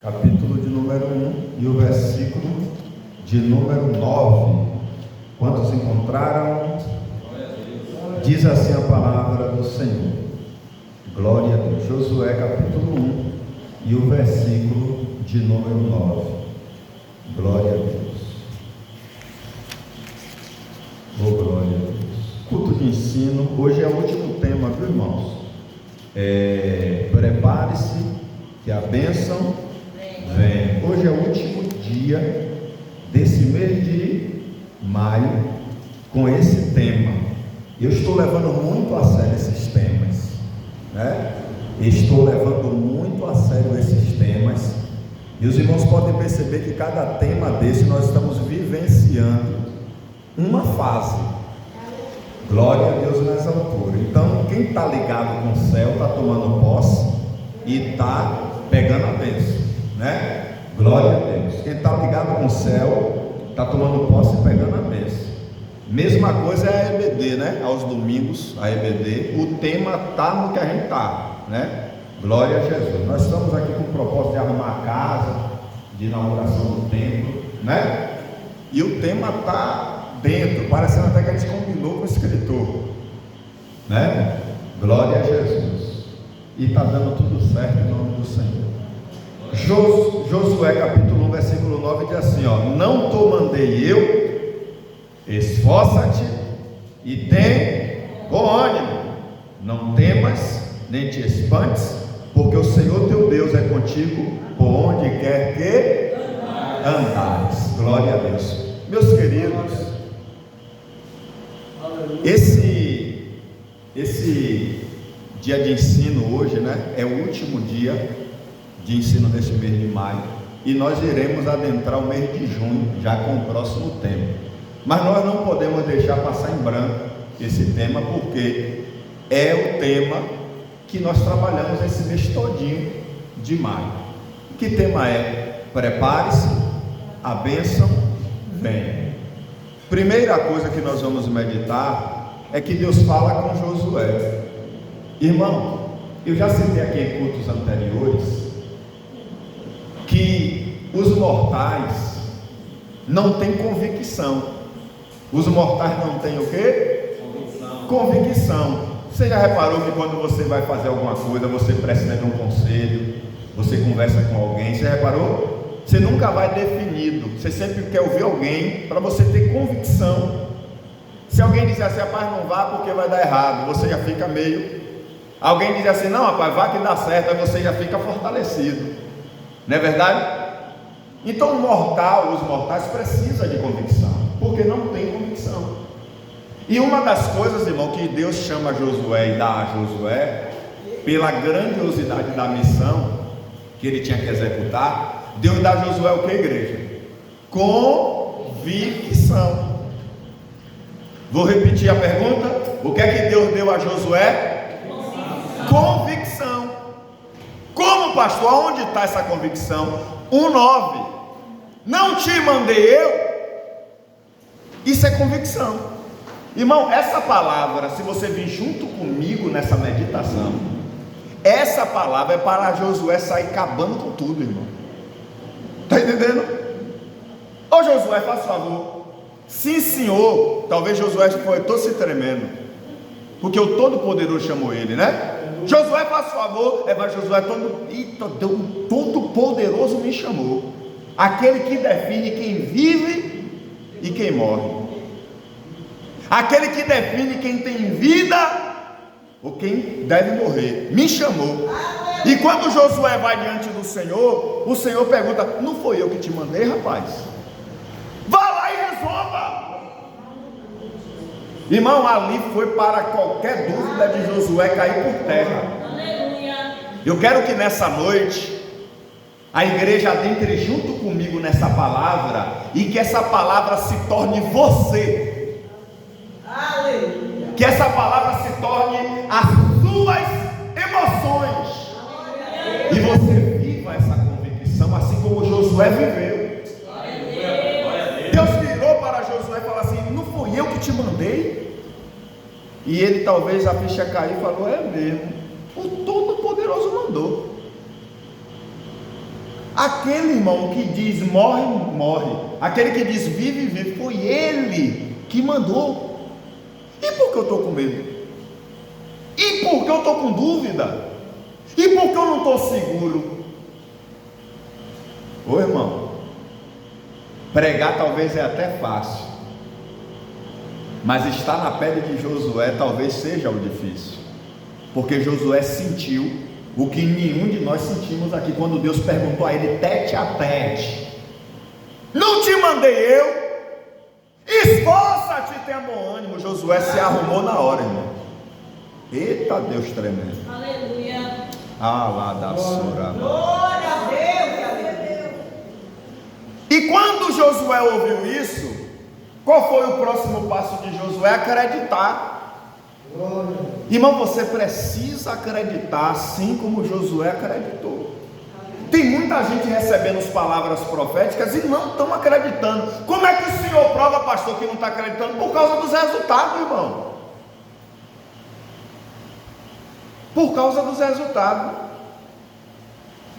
capítulo de número 1 e o versículo de número 9. Quantos encontraram? Diz assim a palavra do Senhor. Glória a Deus. Josué capítulo 1 e o versículo de número 9. Glória a Deus. Oh, glória a Deus. Culto de ensino. Hoje é o último tema, viu, irmãos? Prepare-se que a bênção vem. Hoje é o último dia desse mês de maio com esse tema. Eu estou levando muito a sério esses temas, né? Estou levando muito a sério esses temas. E os irmãos podem perceber que cada tema desse nós estamos vivenciando uma fase. Glória a Deus nas alturas. Então, quem está ligado com o céu está tomando posse e está pegando a bênção, né? Glória a Deus. Quem está ligado com o céu está tomando posse e pegando a bênção. Mesma coisa é a EBD, né? Aos domingos, a EBD, o tema está no que a gente está, né? Glória a Jesus. Nós estamos aqui com o propósito de arrumar a casa, de inauguração do templo, né? E o tema está dentro, parecendo até que a gente combinou com o escritor, né? Glória a Jesus. E está dando tudo certo em nome do Senhor. Josué capítulo 1 versículo 9 diz assim, ó: não te mandei eu, esforça-te e tem bom ânimo, não temas nem te espantes, porque o Senhor teu Deus é contigo por onde quer que andares. Glória a Deus. Meus queridos, esse dia de ensino hoje, né, é o último dia de ensino desse mês de maio, e nós iremos adentrar o mês de junho, já com o próximo tema. Mas nós não podemos deixar passar em branco esse tema, porque é o tema que nós trabalhamos esse mês todinho de maio. Que tema é? Prepare-se, a bênção vem. Primeira coisa que nós vamos meditar é que Deus fala com Josué. Irmão, eu já citei aqui em cultos anteriores que os mortais não têm convicção. Os mortais não têm o quê? Convicção. Você já reparou que quando você vai fazer alguma coisa, você precisa de um conselho, você conversa com alguém, você reparou? Você nunca vai definido, você sempre quer ouvir alguém para você ter convicção. Se alguém dizer assim, rapaz, não vá porque vai dar errado, você já fica meio. Alguém diz assim, não, rapaz, vá que dá certo, aí você já fica fortalecido. Não é verdade? Então os mortais precisam de convicção, porque não tem convicção. E uma das coisas, irmão, que Deus chama Josué e dá a Josué, pela grandiosidade da missão que ele tinha que executar, Deus dá a Josué o que, igreja? Convicção. Vou repetir a pergunta. O que é que Deus deu a Josué? Convicção. Como, pastor? Onde está essa convicção? 1:9. Não te mandei eu. Isso é convicção. Irmão, essa palavra, se você vir junto comigo nessa meditação, essa palavra é para Josué sair acabando com tudo, irmão. Está entendendo? Ô Josué, faz favor. Sim, senhor. Talvez Josué foi todo se tremendo, porque o Todo-Poderoso chamou ele, né? Josué, faz favor. Mas Josué Todo-Poderoso me chamou. Aquele que define quem vive e quem morre. Aquele que define quem tem vida ou quem deve morrer. Me chamou. E quando Josué vai diante do Senhor, o Senhor pergunta: não foi eu que te mandei, rapaz? Vá lá e resolva. Irmão, ali foi para qualquer dúvida de Josué cair por terra. Eu quero que nessa noite a igreja adentre junto comigo nessa palavra, e que essa palavra se torne você. Que essa palavra se torne as suas emoções, e você viva essa convicção assim como Josué viveu. Deus virou para Josué e falou assim: não fui eu que te mandei? E ele, talvez a ficha caiu e falou: é mesmo, o Todo-Poderoso mandou. Aquele irmão que diz morre, morre. Aquele que diz vive, vive. Foi ele que mandou. E por que eu estou com medo? E por que eu estou com dúvida? E por que eu não estou seguro? Ô irmão, pregar talvez é até fácil, mas estar na pele de Josué talvez seja o difícil, porque Josué sentiu o que nenhum de nós sentimos aqui, quando Deus perguntou a ele tete a tete: não te mandei eu? Esforça-te e tenha bom ânimo. Josué se arrumou na hora, irmão. Eita Deus tremendo. Aleluia. Lá da sura. Glória a Deus. E quando Josué ouviu isso, qual foi o próximo passo de Josué? Acreditar. Irmão, você precisa acreditar assim como Josué acreditou. Tem muita gente recebendo as palavras proféticas e não estão acreditando. Como é que o senhor prova, pastor, que não está acreditando? Por causa dos resultados, irmão. Por causa dos resultados.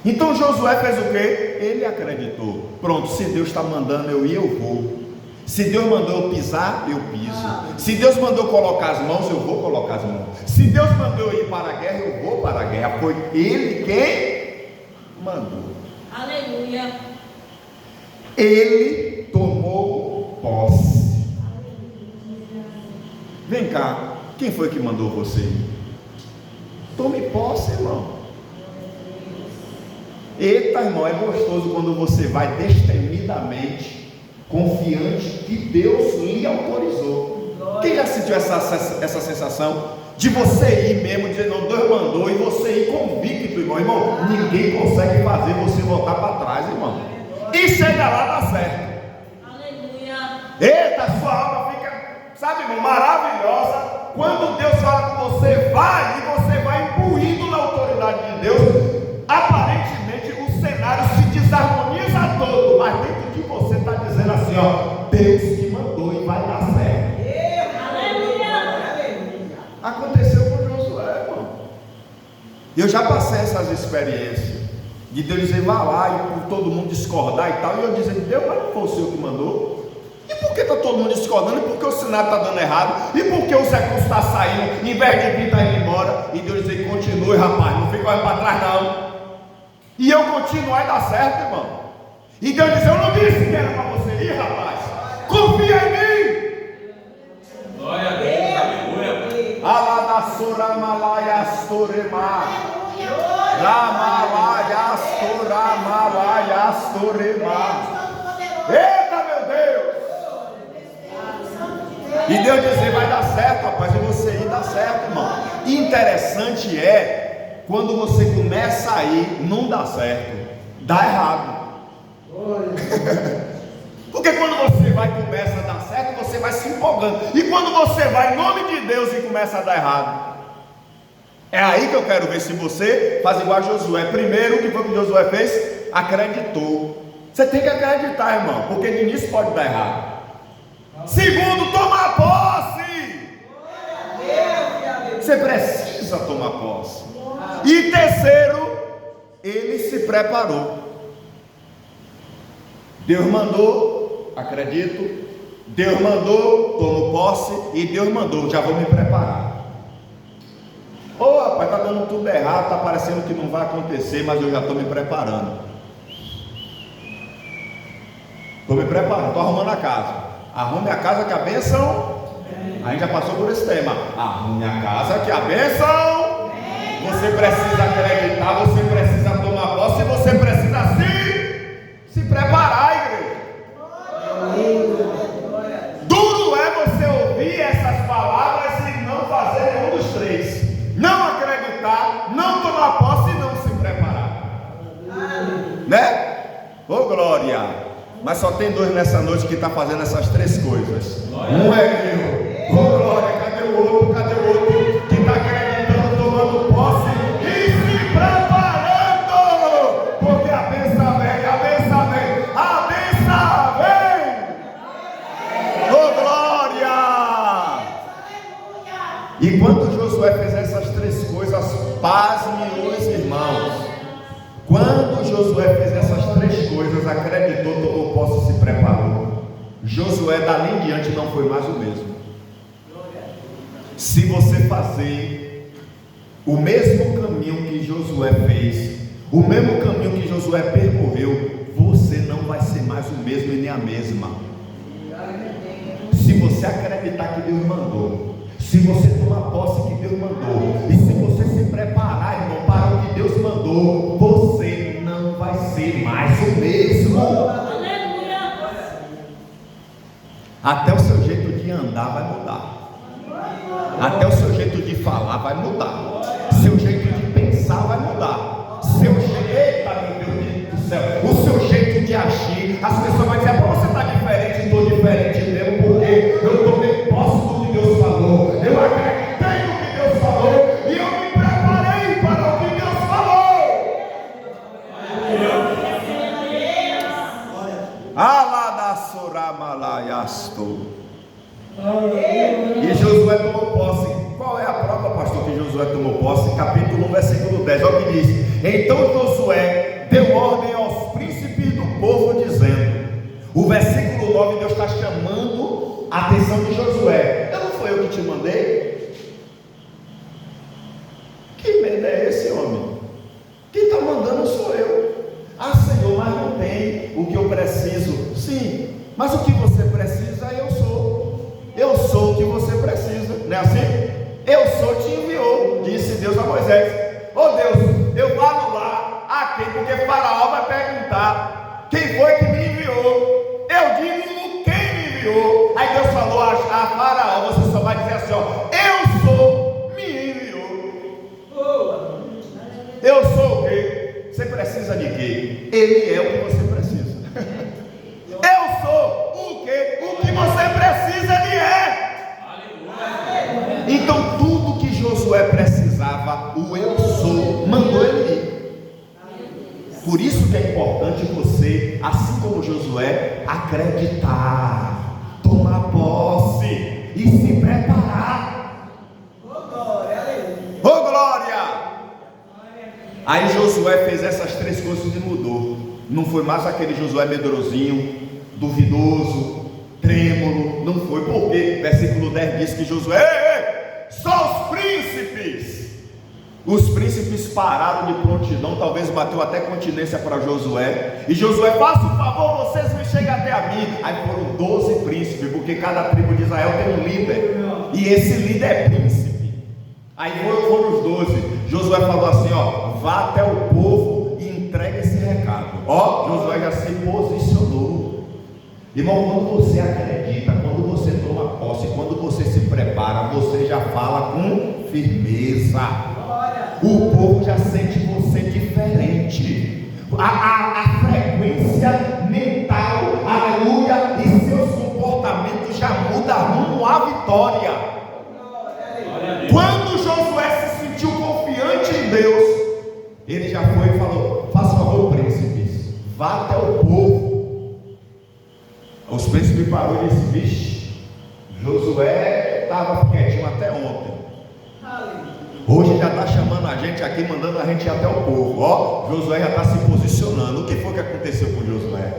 Então Josué fez o quê? Ele acreditou. Pronto, se Deus está mandando eu ir, eu vou. Se Deus mandou eu pisar, eu piso. Se Deus mandou colocar as mãos, eu vou colocar as mãos. Se Deus mandou eu ir para a guerra, eu vou para a guerra. Foi Ele quem mandou. Aleluia. Ele tomou posse. Vem cá, quem foi que mandou você ir? Tome posse, irmão. Eita, irmão, é gostoso quando você vai destemidamente, confiante que Deus lhe autorizou. Quem já sentiu essa sensação de você ir mesmo, dizer, não, Deus mandou, e você ir convicto, irmão? Irmão, ninguém consegue fazer você voltar para trás, irmão. E chega lá, dá certo. Aleluia. Eita, sua alma fica, sabe, irmão, maravilhosa. Quando Deus fala com você, vai, e você vai imbuído na autoridade de Deus. Aparentemente o cenário se desarmoniza todo, mas dentro de você está dizendo assim, ó, Deus que mandou e vai dar certo. Aleluia. Aconteceu com Josué, irmão. Eu já passei essas experiências de Deus dizer, vá lá, e todo mundo discordar e tal, e eu dizer, Deus, mas não foi o Senhor que mandou? E por que está todo mundo discordando? E por que o cenário está dando errado? E por que os recursos estão saindo? Em vez de vir, está indo embora. E Deus dizer, continue, rapaz, não fica olhando para trás não. E eu continuar e dar certo, irmão. E Deus diz, eu não disse que era para você ir, rapaz. Confia em mim. Glória a Deus, aleluia. Aladassura malaiastorema. Ramalaiastora malaiastorema. Eita, meu Deus. E Deus dizer, vai dar certo, rapaz, e você ir dá certo, irmão. E interessante é, quando você começa a ir, não dá certo, dá errado. Porque quando você vai e começa a dar certo, você vai se empolgando. E quando você vai em nome de Deus e começa a dar errado, é aí que eu quero ver se você faz igual a Josué. Primeiro, o que foi que Josué fez? Acreditou. Você tem que acreditar, irmão, porque no início pode dar errado. Segundo, tomar posse. Você precisa tomar posse. E terceiro, ele se preparou. Deus mandou, acredito. Deus mandou, tomo posse. E Deus mandou, já vou me preparar. Ô rapaz, está dando tudo errado, está parecendo que não vai acontecer, mas eu já estou me preparando. Estou me preparando, estou arrumando a casa. Arrume a casa que a bênção. A gente já passou por esse tema. Arrume a casa que a bênção. Você precisa acreditar, você precisa tomar posse, você precisa se preparar, igreja. Duro é você ouvir essas palavras e não fazer nenhum dos três. Não acreditar, não tomar posse e não se preparar. Né? Ô glória! Mas só tem dois nessa noite que está fazendo essas três coisas. Um é eu. Ô glória, cadê o outro? Cadê o outro? Que está acreditando, tomando posse e se preparando. Porque a bênção vem, a bênção vem, a bênção vem. Ô glória! E quando Josué fez essas três coisas, pasme os irmãos. Quando Josué fez essas coisas, acreditou, tomou posse e se preparou. Josué dali em diante não foi mais o mesmo. Se você fazer o mesmo caminho que Josué fez, o mesmo caminho que Josué percorreu, você não vai ser mais o mesmo e nem a mesma. Se você acreditar que Deus mandou, se você tomar posse que Deus mandou, e se você se preparar, irmão, para o que Deus mandou, você não vai ser mais o mesmo. Até o seu jeito de andar vai mudar. Até o seu jeito de falar vai mudar. Seu jeito de pensar vai mudar. Seu jeito, eita meu Deus do céu, o seu jeito de agir, as pessoas vão dizer: você está diferente, estou diferente mesmo, porque eu tomei posse do que Deus falou, eu acreditei no que Deus falou, e eu me preparei para o que Deus falou. E Josué tomou posse. Qual é a prova, pastor, que Josué tomou posse? Capítulo 1, versículo 10, olha o que diz: então Josué deu ordem aos príncipes do povo, dizendo. O versículo 9, Deus está chamando a atenção de Josué: não foi eu que te mandei? Que medo é esse, homem? Quem está mandando sou eu. Ah, Senhor, mas não tem o que eu preciso. Sim, mas o que você precisa eu sou. Eu sou o que você precisa, não é assim? Eu sou te enviou, disse Deus a Moisés. Deus, eu falo lá a quem? Porque Faraó vai perguntar quem foi que me enviou. Eu digo quem me enviou. Aí Deus falou a Faraó, você só vai dizer assim: eu sou, me enviou. Eu sou o quê? Você precisa de quê? Ele é o que você precisa. Eu sou o quê? O que você precisa, ele é. Então tudo que Josué precisava, o eu sou, mandou ele ir. Por isso que é importante você, assim como Josué, acreditar, tomar posse e se preparar. Oh glória! Aí Josué fez essas três coisas e mudou. Não foi mais aquele Josué medrosinho, duvidoso, trêmulo. Não foi, porque versículo 10 diz que Josué, só os príncipes. Os príncipes pararam de prontidão, talvez bateu até continência para Josué. E Josué: faça um favor, vocês me chegam até a mim. Aí foram 12 príncipes, porque cada tribo de Israel tem um líder, e esse líder é príncipe. Aí foram os 12. Josué falou assim: vá até o povo e entregue esse recado. Josué já se posicionou. Irmão, quando você acredita, quando você toma posse, quando você se prepara, você já fala com firmeza. O povo já sente você diferente. A frequência mental, aleluia, e seus comportamentos já mudam rumo à vitória. Quando Josué se sentiu confiante em Deus, ele já foi e falou: faça favor, príncipes, vá até o povo. Os príncipes pararam e disse: vixe, Josué estava quietinho até ontem, hoje já está chamando a gente aqui, mandando a gente ir até o povo. Josué já está se posicionando. O que foi que aconteceu com Josué?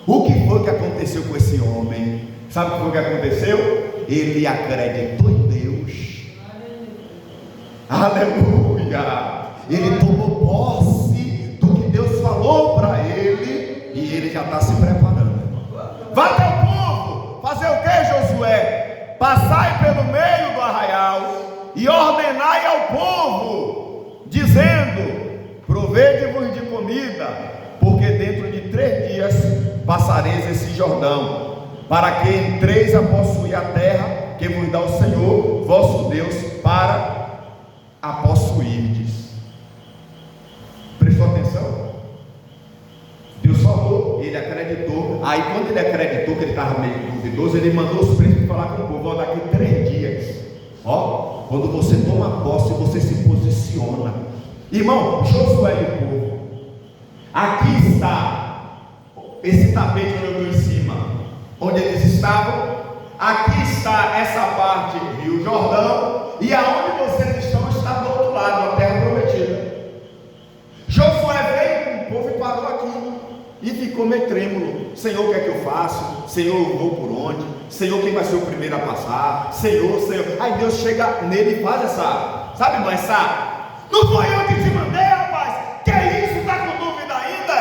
O que foi que aconteceu com esse homem? Sabe o que foi que aconteceu? Ele acreditou em Deus. Aleluia! Ele tomou posse do que Deus falou para ele, e ele já está se preparando. Vá até o povo. Fazer o que, Josué? Passai pelo meio do arraial e ordenai ao povo, dizendo: provede-vos de comida, porque dentro de 3 dias passareis esse Jordão, para que entreis a possuir a terra que vos dá o Senhor vosso Deus para a possuirdes. Prestou atenção? Deus falou, ele acreditou. Aí quando ele acreditou que ele estava meio duvidoso, ele mandou os príncipes falar com o povo: daqui 3 dias. Quando você toma posse, você se posiciona. Irmão, Josué e o povo, aqui está esse tapete onde eu estou em cima, onde eles estavam. Aqui está essa parte, Rio Jordão, e aonde vocês estão está do outro lado, a terra prometida. Josué veio com o povo e parou aqui. e ficou meio trêmulo. Senhor, o que é que eu faço? Senhor, eu vou por onde? Senhor, quem vai ser o primeiro a passar? Senhor, Senhor. Aí Deus chega nele e faz essa, sabe, mãe, não foi eu que te mandei, rapaz. Que é isso? Está com dúvida ainda?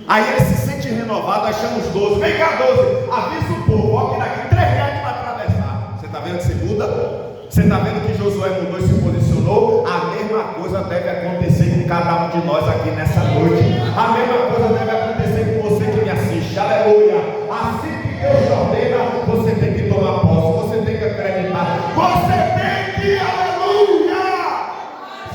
Aí ele se sente renovado, aí chama os 12. Vem cá, 12, avisa o povo, ó, que daqui 3 dias a gente vai atravessar. Você está vendo que se muda? Você está vendo que Josué mudou e se posicionou? A mesma coisa deve acontecer com cada um de nós aqui nessa noite. A mesma coisa deve acontecer com você que me assiste. Aleluia. Assim que Deus te ordena, você tem que tomar posse, você tem que acreditar, você tem que, aleluia,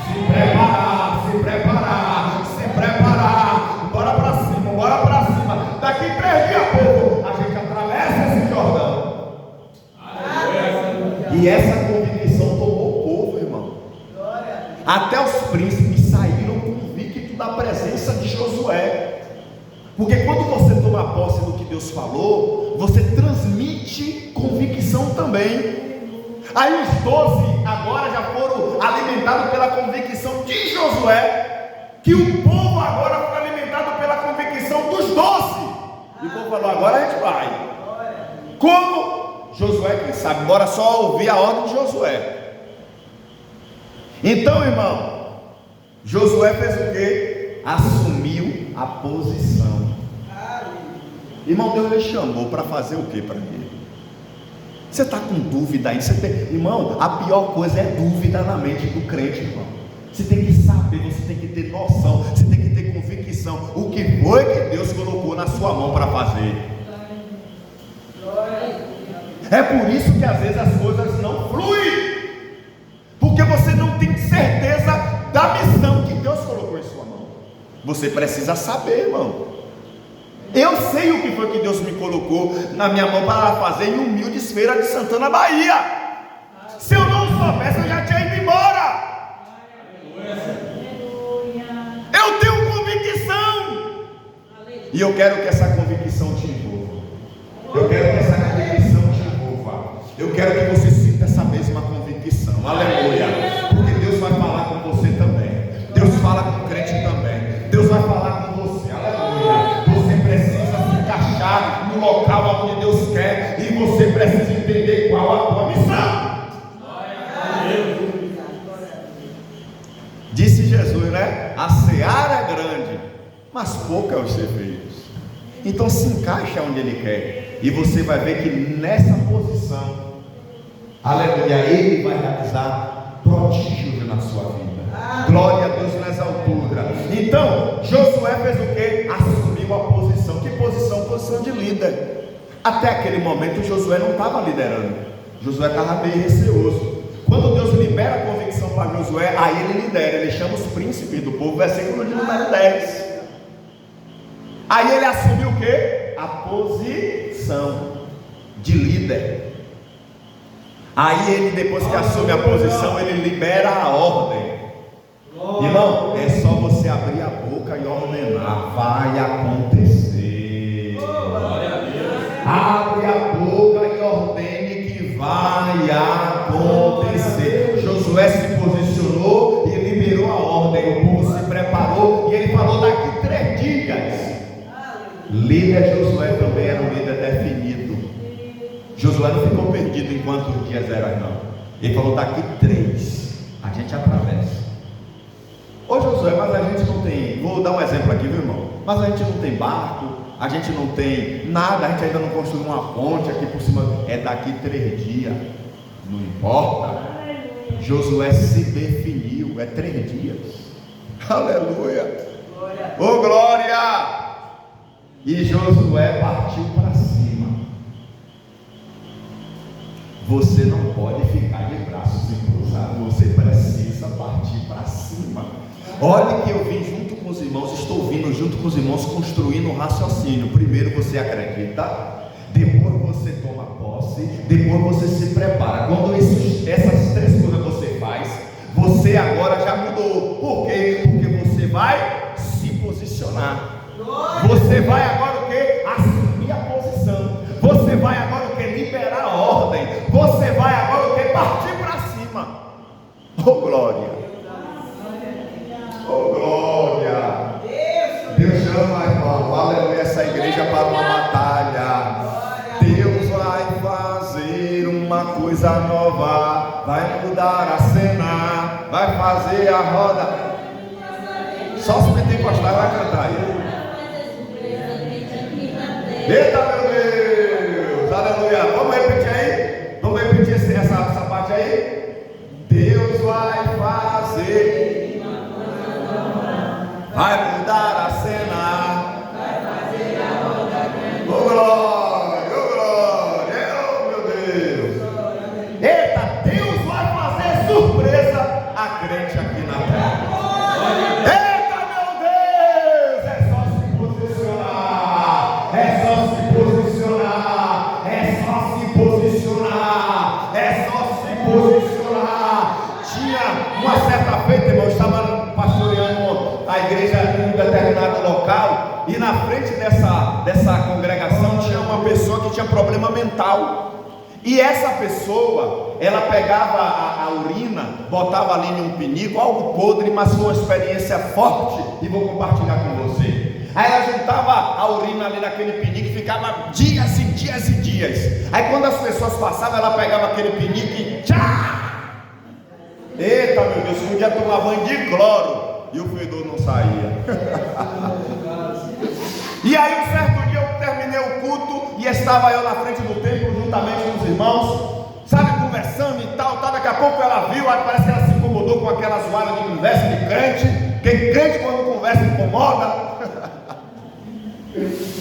se preparar, se preparar, se preparar. Bora para cima, bora para cima. Daqui 3 dias, povo, a gente atravessa esse Jordão. E essa convicção tomou o povo, irmão. Até os príncipes saíram convictos da presença de Josué. Porque quando você toma posse do que Deus falou, você transmite convicção também. Aí os 12 agora já foram alimentados pela convicção de Josué, que o povo agora foi alimentado pela convicção dos 12. E o povo falou: agora a gente vai. Como? Josué quem sabe, bora só ouvir a ordem de Josué. Então, irmão, Josué fez o quê? Assumiu a posição. Irmão, Deus lhe chamou para fazer o que para ele? Você está com dúvida aí? Irmão, a pior coisa é dúvida na mente do crente, irmão. Você tem que saber, você tem que ter noção, você tem que ter convicção. O que foi que Deus colocou na sua mão para fazer? É por isso que às vezes as coisas não fluem, porque você não tem certeza da missão que Deus colocou em sua mão. Você precisa saber, irmão. Eu sei o que foi que Deus me colocou na minha mão para fazer em Humildes Feira de Santana, Bahia. Se eu não soubesse, eu já tinha ido embora. Eu tenho convicção, e eu quero que essa convicção te envolva. Eu quero que essa convicção te envolva. Eu quero que você sinta essa mesma convicção. Aleluia. Porque Deus vai falar com você também. Deus fala com o crente também. Deus vai falar com você. Aleluia. Você precisa se encaixar no local onde Deus quer. E você precisa entender qual a tua missão. Disse Jesus, né? A seara é grande, mas pouco é os ceifeiros. Então se encaixa onde Ele quer. E você vai ver que nessa posição, aleluia, Ele vai realizar prodígios na sua vida. Glória a Deus nas alturas. Então, Josué fez o que? Assumiu a posição. Que posição? Posição de líder. Até aquele momento, Josué não estava liderando. Josué estava meio receoso. Quando Deus libera a convicção para Josué, aí ele lidera. Ele chama os príncipes do povo, versículo de número 10. Aí ele assumiu o que? A posição de líder. Aí ele, depois que assume a posição, ele libera a ordem. Irmão, é só você abrir a boca e ordenar. Vai acontecer. Abre a boca e ordene que vai acontecer. Josué se posicionou e liberou a ordem. O povo se preparou e ele falou: daqui 3 dias. Líder Josué também era um líder definido. Josué não ficou perdido em quantos dias eram, não. Ele falou: daqui 3 a gente atravessa. Ô Josué, mas a gente não tem, vou dar um exemplo aqui, meu irmão, mas a gente não tem barco, a gente não tem nada, a gente ainda não construiu uma ponte aqui por cima. É daqui 3 dias, não importa. Josué se definiu, é 3 dias. Aleluia. Ô glória. E Josué partiu para cima. Você não pode ficar de braços cruzados, você precisa partir para cima. Olha que eu vim junto com os irmãos, estou vindo junto com os irmãos construindo um raciocínio. Primeiro você acredita, depois você toma posse, depois você se prepara. Quando essas 3 coisas você faz, você agora já mudou. Por quê? Porque você vai se posicionar. Você vai agora o que? Assumir a posição. Você vai agora o que? Liberar a ordem. Você vai agora o que? Partir para cima. Oh glória. Oh glória. Deus chama, irmão, aleluia, essa igreja para uma batalha. Deus vai fazer uma coisa nova, vai mudar a cena, vai fazer a roda. Só os pentecostais vai cantar aí. Eita, meu Deus, aleluia. Vamos repetir aí? Vamos repetir essa parte aí? Deus vai fazer, vai mudar a cena, vai fazer a roda. Oh glória, oh glória, oh meu Deus. Eita, Deus vai fazer surpresa a crente aqui na terra. Eita, meu Deus, é só se posicionar, é só se posicionar, é só se posicionar, é só se posicionar. Tinha uma certa feita, irmão, eu estava pastoreando a igreja em um determinado local, e na frente dessa congregação tinha uma pessoa que tinha problema mental. E essa pessoa, ela pegava a urina, botava ali em um pinico, algo podre, mas foi uma experiência forte, e vou compartilhar com você. Aí ela juntava a urina ali naquele pinico e ficava dias e dias e dias. Aí quando as pessoas passavam, ela pegava aquele pinico e tchá! Eita, meu Deus, podia tomar banho de cloro e o fedor não saía. E aí um certo dia eu terminei o culto e estava eu na frente do templo juntamente com os irmãos, sabe, conversando e tal. Daqui a pouco ela viu, aí parece que ela se incomodou com aquela zoada de conversa de crente, que crente quando conversa incomoda.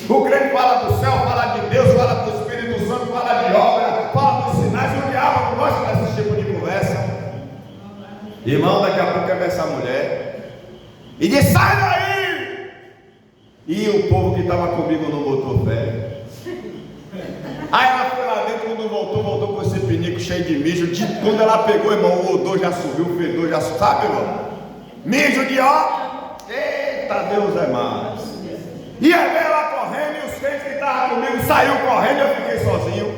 O crente fala do céu, fala de Deus, fala do Espírito Santo, fala de obra, fala dos sinais, e o diabo não gosta desse tipo de conversa. Irmão, daqui a pouco é essa mulher e diz: sai daí! E o povo que estava comigo não botou fé. Aí ela foi lá dentro, quando voltou com esse pinico cheio de mijo. Quando ela pegou, irmão, o odor já subiu, o fedor já subiu, sabe, irmão? Mijo de ó. Eita, Deus é mais. E aí veio ela correndo, e os crentes que estavam comigo saiu correndo, e eu fiquei sozinho.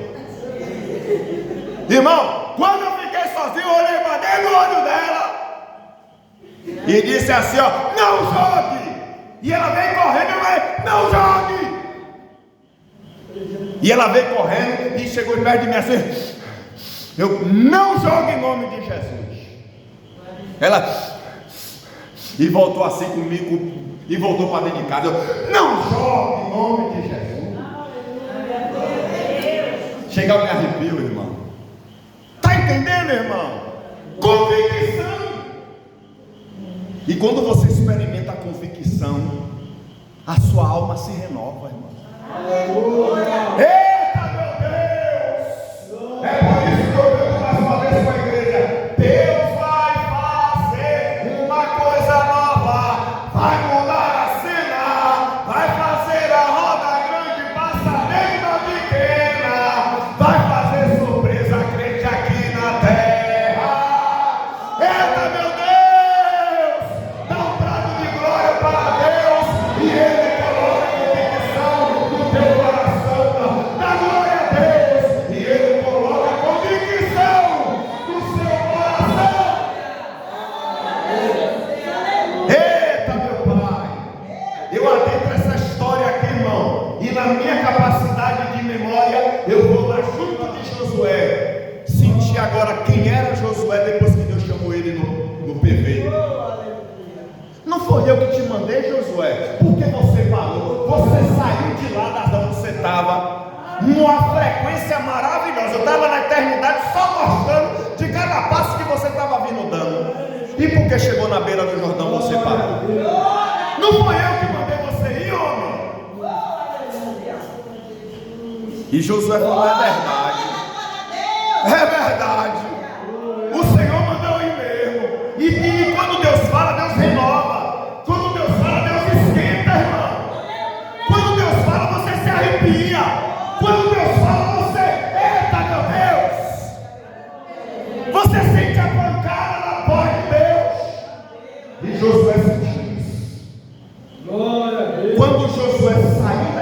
Irmão, quando eu fiquei sozinho, eu olhei para dentro do olho dela e disse assim, ó: não jogue. E ela veio correndo, eu falei: não jogue. E ela veio correndo e chegou perto de mim assim: eu não jogo em nome de Jesus. Ela e voltou assim comigo e voltou para dentro de casa. Eu: não jogue em nome de Jesus. Chega, eu me arrepio, irmão. Está entendendo, irmão? Convicção. E quando você experimenta a convicção, a sua alma se renova, irmão. Aleluia. Eita, meu Deus! É por isso que eu canto mais uma vez para a igreja: Deus vai fazer uma coisa nova, vai mudar a cena, vai fazer a roda grande passar dentro da pequena, vai fazer surpresa crente aqui na terra. Eita, meu Deus! Dá um brado de glória para Deus e Ele coloca convicção no teu coração. Dá glória a Deus e Ele coloca convicção no seu coração. Eita, meu Pai! Eu adentro essa história aqui, irmão, e na minha capacidade de memória, eu vou lá junto de Josué, sentir agora quem era Josué depois que Deus chamou ele no PV. Não foi eu que te mandei, Josué, porque você falou, você saiu de lá da onde você estava, numa frequência maravilhosa. Eu estava na eternidade só mostrando de cada passo que você estava vindo dando. E porque chegou na beira do Jordão, você parou. Não foi eu que mandei você ir, homem. E Josué falou: é verdade. É verdade. O Senhor mandou ir mesmo. E quando Deus fala, Deus renova. Quando Deus fala, Deus esquenta, irmão. Quando Deus fala, você se arrepia. Quando Deus fala, você: eita, meu Deus. Você sente a pancada na porta de Deus. E Josué sentiu isso. Quando Josué saiu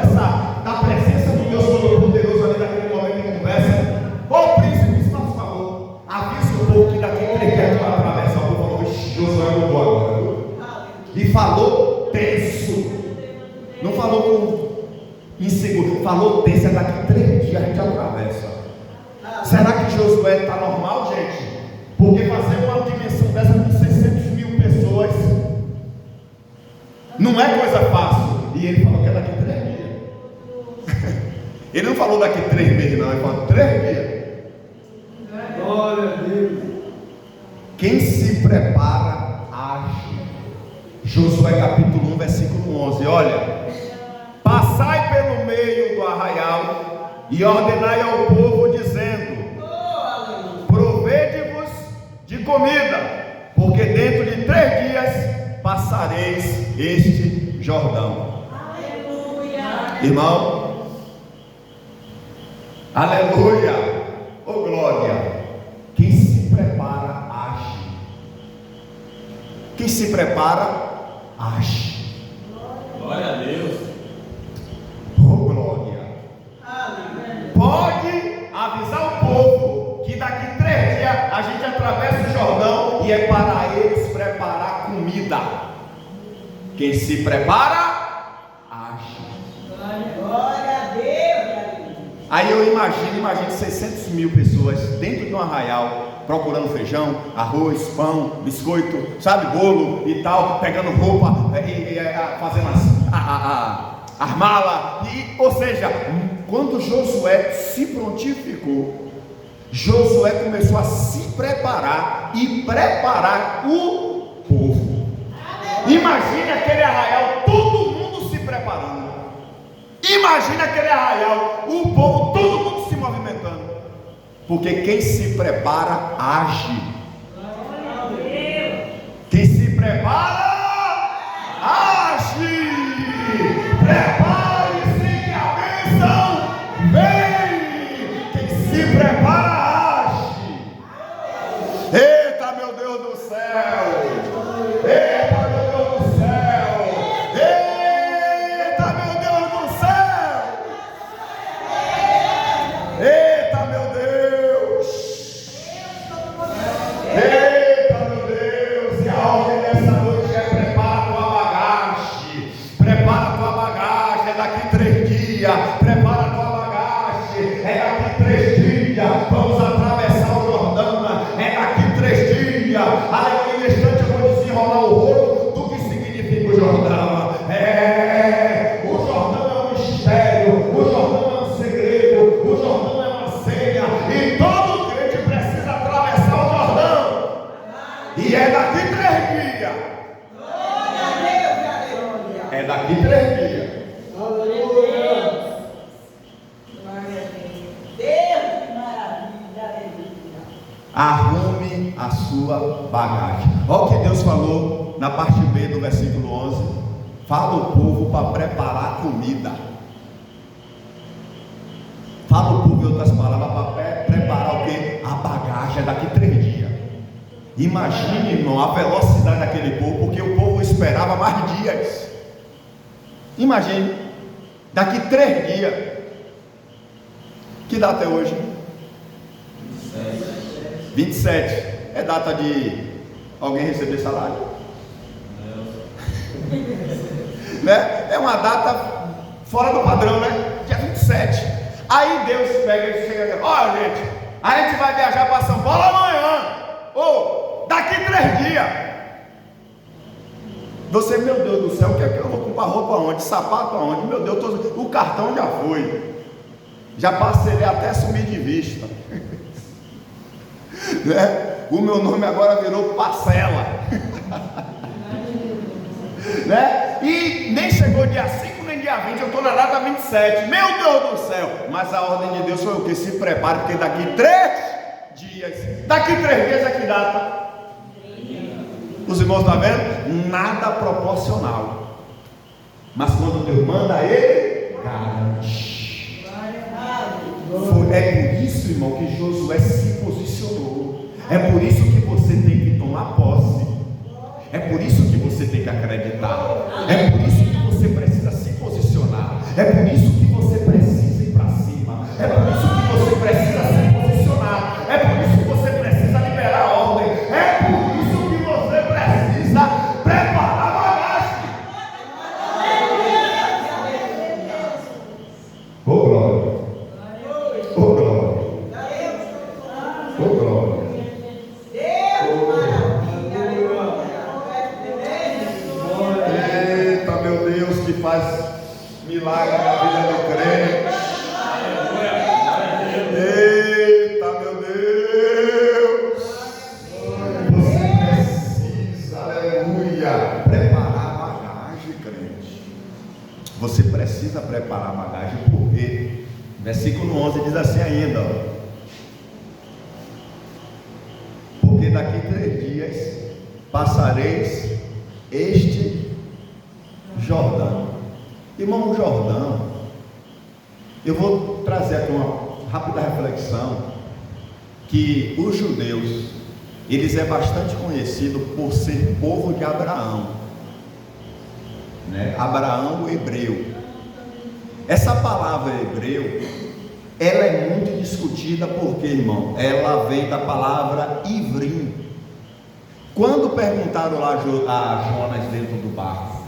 da presença do Deus Todo-Poderoso ali naquele momento de conversa, ô príncipe, faz favor, avisa o povo que daqui 3 dias vai atravessar. O povo falou: Josué mudou agora. E falou tenso. Não falou com inseguro, falou desse, daqui 3 dias a gente atravessa. Será que Josué está normal, gente? Porque fazer uma dimensão dessa com 600.000 pessoas não é coisa fácil. E ele falou que é daqui 3 dias. Ele não falou daqui 3 meses, não, ele falou 3 dias. Glória a Deus. Quem se prepara, age. Josué capítulo 1, versículo 11. Olha: passai pelo meio do arraial e ordenai ao povo, dizendo: provede-vos de comida, porque dentro de 3 dias passareis este Jordão. Aleluia. Irmão, aleluia, oh glória. Quem se prepara, age. Quem se prepara, age. Glória a Deus. Oh glória. Aleluia. Pode avisar o povo que daqui 3 dias a gente atravessa o Jordão e é para eles preparar comida. Quem se prepara, age. Glória a Deus. Aí eu imagino 600.000 pessoas dentro de um arraial, procurando feijão, arroz, pão, biscoito, sabe, bolo e tal, pegando roupa, fazendo as malas. Ou seja, quando Josué se prontificou, Josué começou a se preparar e preparar o povo. Imagine aquele arraial, todo mundo se preparando. Imagina aquele arraial, o povo, todo mundo se movimentando. Porque quem se prepara, age. Quem se prepara, age. Prepare-se que a bênção vem. Quem se prepara, age. Eita, meu Deus do céu. Eita, meu Deus do céu. Eita, meu Deus do céu. Eita, meu Deus. Eita, meu Deus. E a ordem dessa noite é: prepara tua bagagem. Prepara tua bagagem. É daqui 3 dias. Prepara tua bagagem. É daqui 3 dias. Vamos atravessar o Jordão. É daqui 3 dias. Aí no instante eu vou desenrolar o rolo do que significa o Jordão. O Jordão é um mistério. O Jordão é um segredo. O Jordão é uma senha. E todo crente precisa atravessar o Jordão. E é daqui 3 dias. Glória a Deus. Aleluia. É daqui 3 dias. Aleluia. Glória a Deus. Deus, que maravilha. Aleluia. Arrume a sua bagagem. Olha o que Deus falou na parte B do versículo 11. Fala o povo para preparar a comida. Fala o povo, em outras palavras, para preparar o que? A bagagem. É daqui 3 dias. Imagine, irmão, a velocidade daquele povo, porque o povo esperava mais dias. Imagine, daqui 3 dias. Que data é hoje? 27. É data de alguém receber salário? Né? É uma data fora do padrão, né? Dia 27. Aí Deus pega e chega e: olha, gente, a gente vai viajar para São Paulo amanhã. Ou daqui 3 dias. Você, meu Deus do céu, o que é que eu vou comprar roupa aonde? Sapato aonde? Meu Deus, o cartão já foi. Já parcelei até sumir de vista. Né? O meu nome agora virou parcela. Né? E nem chegou dia 5 nem dia 20, eu estou na data 27. Meu Deus do céu. Mas a ordem de Deus foi o que? Se prepare, porque daqui 3 dias. Daqui 3 dias é que data? Os irmãos estão vendo? Nada proporcional. Mas quando Deus manda, ele garante. É por isso, irmão, que Josué se posicionou. É por isso que você tem que tomar posse. É por isso que você tem que acreditar. É por isso que você precisa se posicionar. É por isso que você precisa ir para cima. É por isso que você precisa se posicionar. É por isso que você precisa liberar a ordem. É por isso que você precisa preparar a bagagem. que faz milagre na vida do crente. Eita, meu Deus! Você precisa, aleluia, preparar a bagagem, crente. Você precisa preparar a bagagem, porque versículo 11 diz assim ainda, ó, porque daqui 3 dias passareis este Jordão. Irmão, o Jordão, eu vou trazer aqui uma rápida reflexão, que os judeus, eles é bastante conhecido por ser povo de Abraão, né? Abraão, o hebreu. Essa palavra hebreu, ela é muito discutida porque, irmão, ela vem da palavra ivrim. Quando perguntaram lá a Jonas dentro do barco,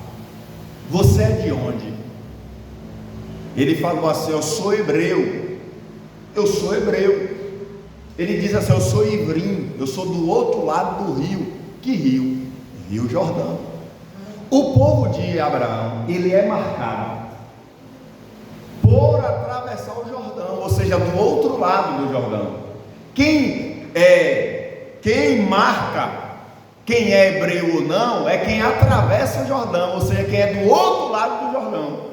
você é de onde? Ele falou assim, eu sou hebreu. Eu sou hebreu. Ele diz assim, eu sou ivrim, eu sou do outro lado do rio. Que rio? Rio Jordão. O povo de Abraão, ele é marcado por atravessar o Jordão, ou seja, do outro lado do Jordão. Quem marca quem é hebreu ou não é quem atravessa o Jordão, ou seja, quem é do outro lado do Jordão.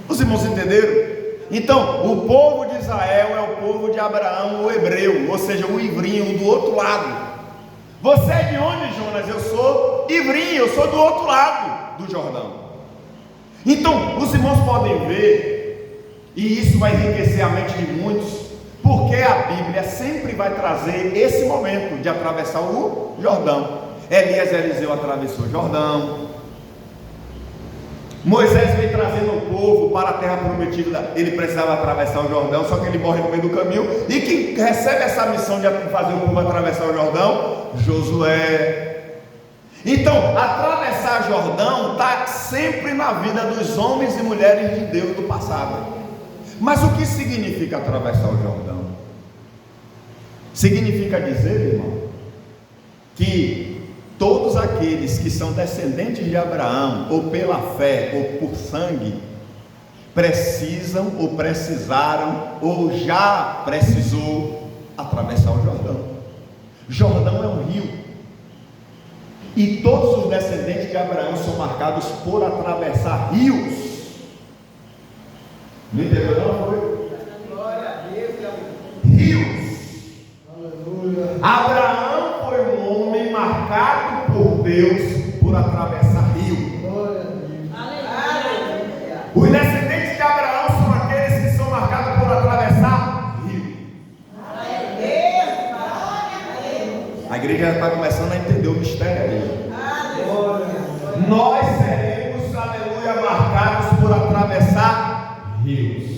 Os irmãos entenderam? Então, o povo de Israel é o povo de Abraão, o hebreu, ou seja, o ivrinho do outro lado. Você é de onde, Jonas? Eu sou ivrinho, eu sou do outro lado do Jordão. Então, os irmãos podem ver, e isso vai enriquecer a mente de muitos, porque a Bíblia sempre vai trazer esse momento de atravessar o Jordão. Elias e Eliseu atravessou o Jordão. Moisés vem trazendo o povo para a terra prometida. Ele precisava atravessar o Jordão, só que ele morre no meio do caminho. E quem recebe essa missão de fazer o povo atravessar o Jordão? Josué. Então, atravessar o Jordão está sempre na vida dos homens e mulheres de Deus do passado. Mas o que significa atravessar o Jordão? Significa dizer, irmão, que todos aqueles que são descendentes de Abraão, ou pela fé, ou por sangue, precisam, ou precisaram, ou já precisou atravessar o Jordão. Jordão é um rio. E todos os descendentes de Abraão são marcados por atravessar rios. Não entendeu não? Foi? Glória a Deus, Rios. Aleluia. Abraão foi um homem marcado por Deus por atravessar rio. Glória a Deus. aleluia. Os descendentes de Abraão são aqueles que são marcados por atravessar rio. A igreja já está começando a entender o mistério aí. Glória a Deus. Nós seremos, aleluia, marcados por atravessar rios.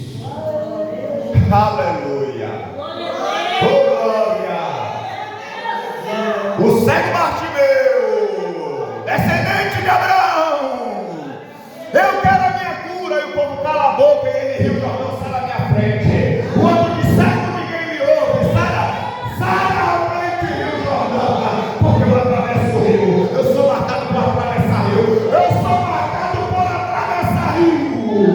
Aleluia. Oh, glória. O cego Bartimeu, descendente de Abraão, eu quero a minha cura. E o povo cala a boca e ele rio Jordão, sai da minha frente. Quando de cego ninguém me ouve, sai da frente, rio Jordão, porque eu atravesso o rio. Eu sou marcado por atravessar rio. Eu sou marcado por atravessar rio.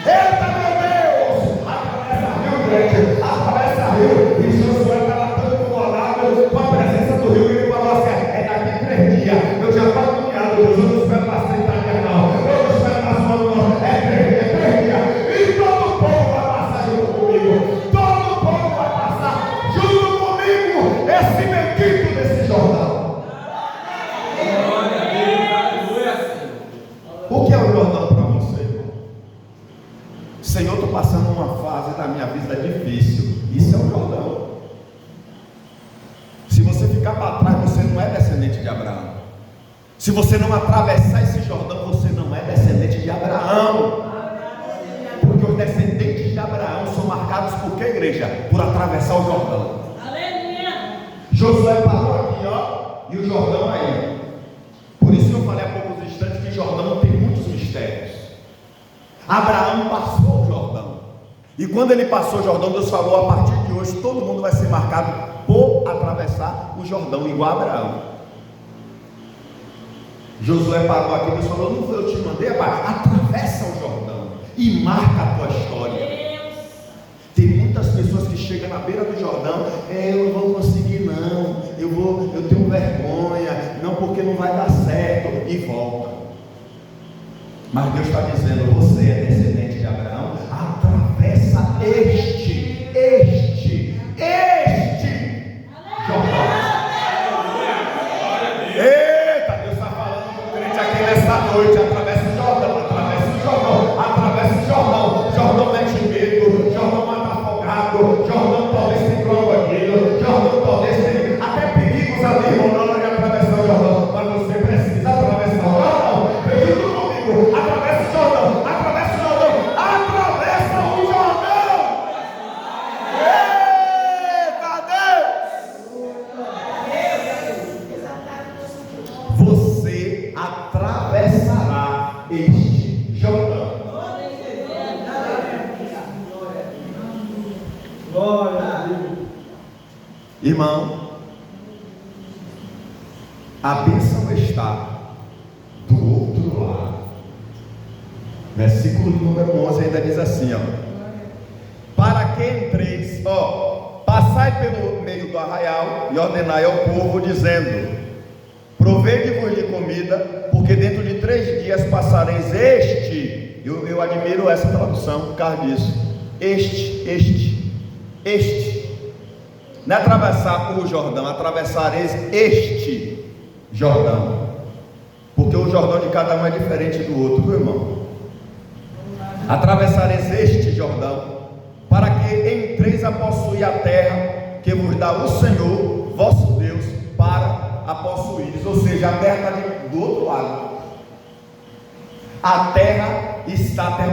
Eita, meu Deus! Atravessa rio, gente. Atravessa rio. E Josué estava tão incomodado com a presença do rio. Ele falou assim: é daqui 3 dias. Eu já estou agoniado, Deus. Eu não espero mais 30 dias, não. Eu não espero mais um ano, não. É 3 dias. E todo o povo vai passar junto comigo. Todo o povo vai passar junto comigo. Esse bendito desse Jordão. Glória a Deus, aleluia. O que é o Jordão para você, irmão? Senhor, estou passando uma fase da minha vida difícil. Isso é o Jordão. Se você ficar para trás, você não é descendente de Abraão. Se você não atravessar esse Jordão, você não é descendente de Abraão. Porque os descendentes de Abraão são marcados por que, igreja? Por atravessar o Jordão. Josué parou aqui, ó, e o Jordão aí. Por isso que eu falei há poucos instantes que Jordão tem muitos mistérios. Abraão passou o Jordão. E quando ele passou o Jordão, Deus falou: a partir de hoje todo mundo vai ser marcado por atravessar o Jordão, igual a Abraão. Josué parou aqui, Deus falou: não foi eu te mandei, pai, atravessa o Jordão e marca a tua história. Tem muitas pessoas que chegam na beira do Jordão: eu não vou conseguir não, eu tenho vergonha, não, porque não vai dar certo, e volta. Mas Deus está dizendo: você é descendente de Abraão, atravessa este Jordão. Eita, Deus está falando com o crente aqui nessa noite: atravessa o Jordão, atravessa o Jordão, atravessa o Jordão. Jordão mete medo, Jordão mata afogado, Jordão talvez tem crocodilo, Jordão talvez tem até perigos ali rolando de atravessar o Jordão, mas você precisa atravessar o Jordão. Vem junto comigo: atravessa o Jordão, atravessa o Jordão, atravessa o Jordão. Eita Deus! Você atravessará este Jordão. Glória a Deus. Irmão, a bênção está do outro lado. Versículo número 11 ainda diz assim, ó: para que entreis, passai pelo meio do arraial e ordenai ao povo, dizendo: provede-vos de comida, porque dentro de 3 dias passareis este. Eu admiro essa tradução por causa disso. Este. Não é atravessar o Jordão, atravessareis este Jordão, porque o Jordão de cada um é diferente do outro, meu irmão. Atravessareis este Jordão, para que entreis a possuir a terra que vos dá o Senhor vosso Deus para a possuires. Ou seja, a terra está do outro lado. A terra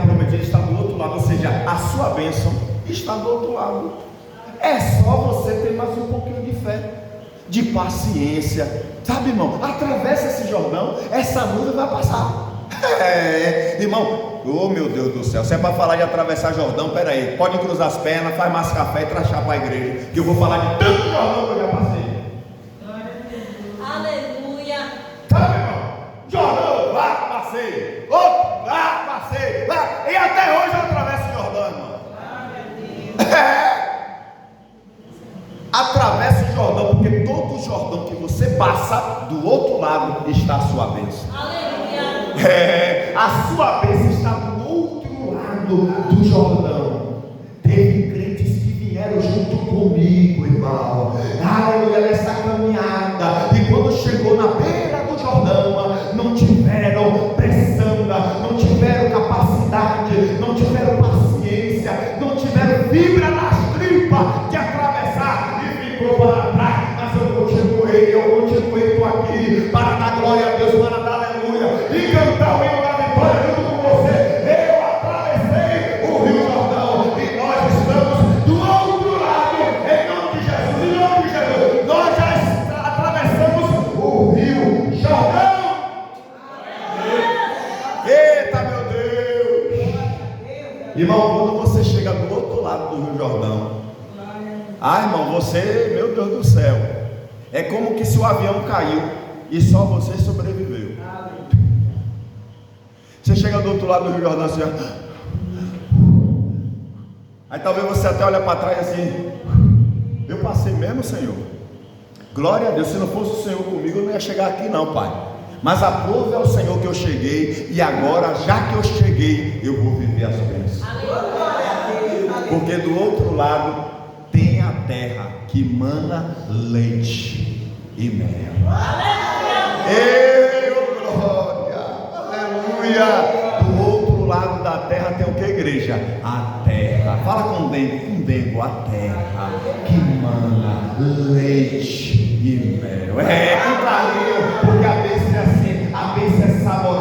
prometida está do outro lado, ou seja, a sua bênção está do outro lado. É só você ter mais um pouquinho de fé, de paciência, sabe, irmão? Atravessa esse Jordão, essa nuvem vai passar. Irmão, oh meu Deus do céu, se é para falar de atravessar Jordão, peraí, pode cruzar as pernas, faz mais café e traz chá para a igreja, que eu vou falar de tanto Jordão que eu já passei. Aleluia. Sabe, irmão? Jordão, lá passei, outro, lá passei, lá, e até hoje eu atravesso o Jordão, irmão. Atravessa o Jordão, porque todo o Jordão que você passa, do outro lado está a sua bênção. Aleluia. A sua bênção está do outro lado do Jordão. Teve crentes que vieram junto comigo, irmão, aleluia, nessa caminhada, e quando chegou na beira do Jordão, não tiveram pressão, não tiveram capacidade, não tiveram paciência, não tiveram fibra nas tripas de atravessar e ficou para trás. Mas eu continuei, estou aqui para dar glória a Deus, para dar aleluia e cantar o hino da vitória junto com você. Eu atravessei o Rio Jordão e nós estamos do outro lado, em nome de Jesus, em nome de Jesus. Nós já atravessamos o Rio Jordão. Eita, meu Deus! Irmão, quando você chega do outro lado do Rio Jordão, irmão, você, meu Deus do céu, é como que se o avião caiu e só você sobreviveu. Você chega do outro lado do Rio Jordão assim, aí talvez você até olha para trás assim: eu passei mesmo, Senhor? Glória a Deus, se não fosse o Senhor comigo eu não ia chegar aqui não, Pai. Mas aprove ao Senhor que eu cheguei, e agora, já que eu cheguei, eu vou viver as bênçãos. Porque do outro lado tem a terra que mana leite e mel. Ei, glória, aleluia. Do outro lado da terra tem o que, igreja? A terra, fala com dengo, a terra que mana leite e mel. Com carinho, porque a bênção é assim, a bênção é saborosa.